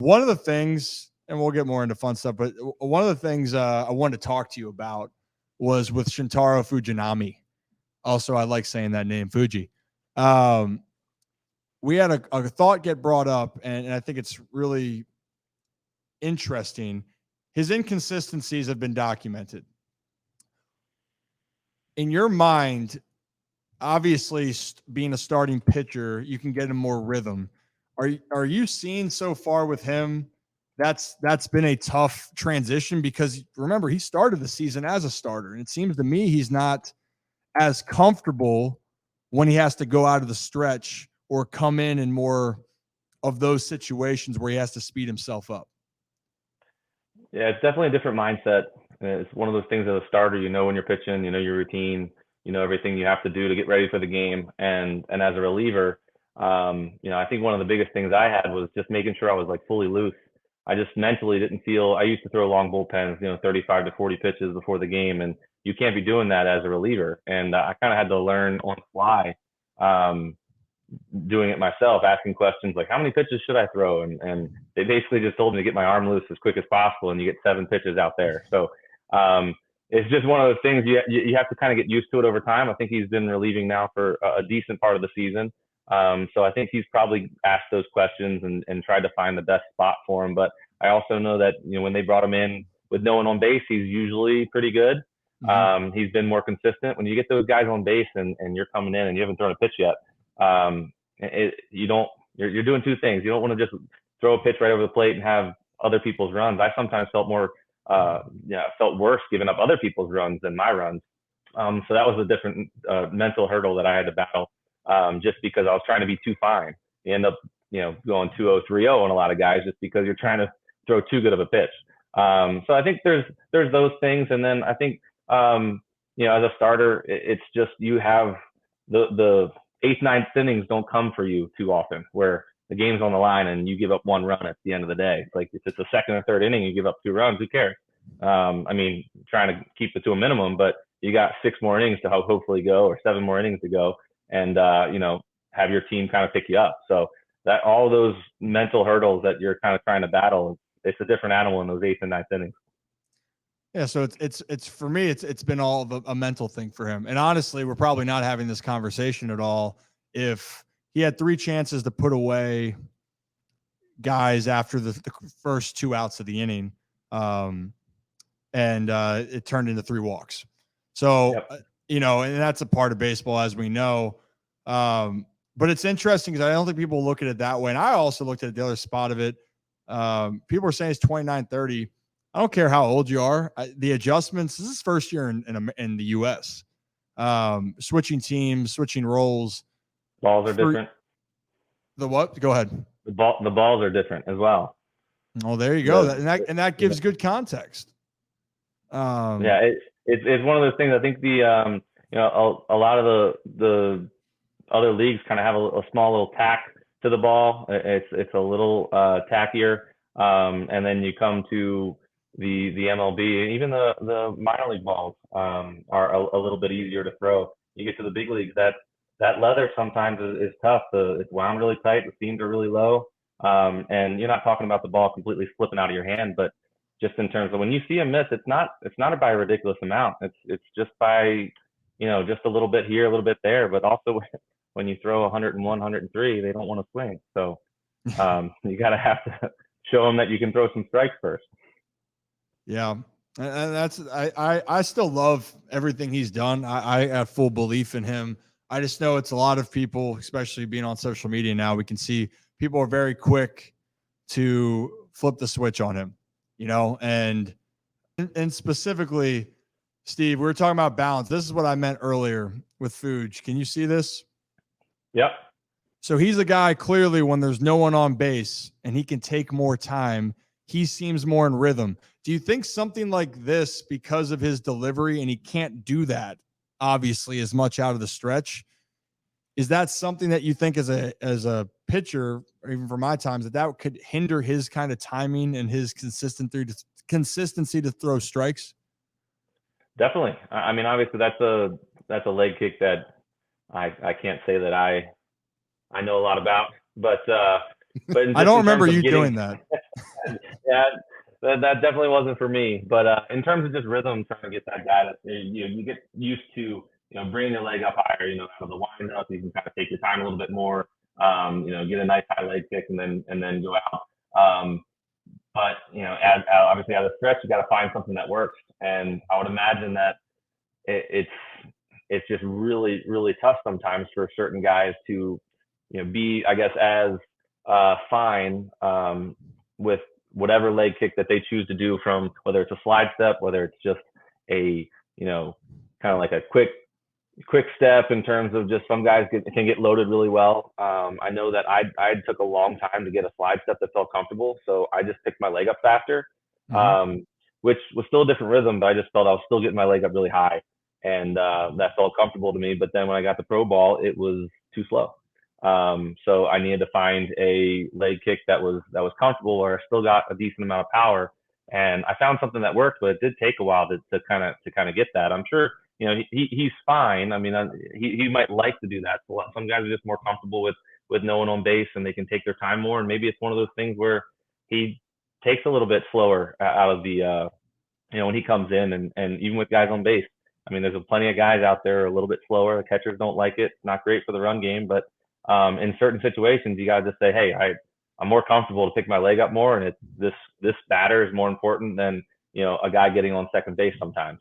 One of the things, and we'll get more into fun stuff, but one of the things I wanted to talk to you about was with Shintaro Fujinami. Also, I like saying that name, Fuji. We had a thought get brought up, and I think it's really interesting. His inconsistencies have been documented. In your mind, obviously, being a starting pitcher, you can get him more rhythm. Are you seeing so far with him that's been a tough transition? Because remember, he started the season as a starter, and it seems to me he's not as comfortable when he has to go out of the stretch or come in more of those situations where he has to speed himself up. Yeah, it's definitely a different mindset. It's one of those things as a starter, you know when you're pitching, you know your routine, you know everything you have to do to get ready for the game. And as a reliever, I think one of the biggest things I had was just making sure I was like fully loose. I just mentally didn't feel. I used to throw long bullpens, 35 to 40 pitches before the game, and you can't be doing that as a reliever. And I kind of had to learn on the fly. Doing it myself, asking questions like how many pitches should I throw, and they basically just told me to get my arm loose as quick as possible, and you get 7 pitches out there. So it's just one of those things you have to kind of get used to it over time. I think he's been relieving now for a decent part of the season, so I think he's probably asked those questions and tried to find the best spot for him. But I also know that when they brought him in with no one on base, he's usually pretty good. Mm-hmm. He's been more consistent. When you get those guys on base and you're coming in and you haven't thrown a pitch yet, you're doing two things. You don't want to just throw a pitch right over the plate and have other people's runs. I sometimes felt worse giving up other people's runs than my runs. So that was a different mental hurdle that I had to battle, just because I was trying to be too fine. You end up, going 2-0, 3-0 on a lot of guys just because you're trying to throw too good of a pitch. So I think there's those things. And then I think, as a starter, it's just you have the 8th, 9th innings don't come for you too often, where the game's on the line and you give up 1 run at the end of the day. It's like if it's a 2nd or 3rd inning, you give up 2 runs, who cares? Trying to keep it to a minimum, but you got 6 more innings to hopefully go, or 7 more innings to go, and have your team kind of pick you up. So that all those mental hurdles that you're kind of trying to battle, it's a different animal in those 8th and 9th innings. Yeah, so it's for me, it's been all of a mental thing for him. And honestly, we're probably not having this conversation at all if he had 3 chances to put away guys after the first 2 outs of the inning, and it turned into 3 walks. So, yep. And that's a part of baseball, as we know. But it's interesting because I don't think people look at it that way. And I also looked at the other spot of it. People are saying it's 29-30. I don't care how old you are. The adjustments, this is first year in the U.S. Switching teams, switching roles. Balls are different. The what? Go ahead. The balls are different as well. Oh, there you go. And that gives good context. It's one of those things. I think a lot of the other leagues kind of have a small little tack to the ball. It's a little tackier. And then you come to the MLB, and even the minor league balls are a little bit easier to throw. You get to the big leagues, that leather sometimes is tough. It's wound really tight. The seams are really low. And you're not talking about the ball completely slipping out of your hand, but just in terms of when you see a miss, it's not by a ridiculous amount. It's just by, just a little bit here, a little bit there. But also when you throw 101, 103, they don't want to swing. So you got to have to show them that you can throw some strikes first. Yeah. And that's, I still love everything he's done. I have full belief in him. I just know it's a lot of people, especially being on social media now, we can see people are very quick to flip the switch on him, and specifically, Steve, we were talking about balance. This is what I meant earlier with Fuge. Can you see this? Yep. So he's a guy clearly when there's no one on base and he can take more time, he seems more in rhythm. Do you think something like this, because of his delivery, and he can't do that obviously as much out of the stretch, is that something that you think as a pitcher, or even for my times, that could hinder his kind of timing and his consistency to throw strikes? Definitely. I mean, obviously that's a leg kick that I can't say that I know a lot about, but But I don't remember you getting, doing that. yeah, that definitely wasn't for me. But in terms of just rhythm, trying to get that data, you get used to bringing your leg up higher. Out of the wind up, you can kind of take your time a little bit more. Get a nice high leg kick and then go out. But obviously out of the stretch, you got to find something that works. And I would imagine that it's just really really tough sometimes for certain guys to be, I guess, as fine with whatever leg kick that they choose to do, from whether it's a slide step, whether it's just a kind of like a quick step, in terms of just some guys can get loaded really well. I know that I took a long time to get a slide step that felt comfortable, so I just picked my leg up faster, which was still a different rhythm, but I just felt I was still getting my leg up really high, and that felt comfortable to me. But then when I got the pro ball, it was too slow. So I needed to find a leg kick that was comfortable, where I still got a decent amount of power. And I found something that worked, but it did take a while to kind of get that. I'm sure he's fine. I mean, he might like to do that. So some guys are just more comfortable with no one on base, and they can take their time more. And maybe it's one of those things where he takes a little bit slower out of the when he comes in, and even with guys on base. I mean, there's plenty of guys out there a little bit slower. The catchers don't like it. Not great for the run game, but in certain situations, you got to just say, hey, I'm more comfortable to pick my leg up more, and this batter is more important than a guy getting on second base sometimes.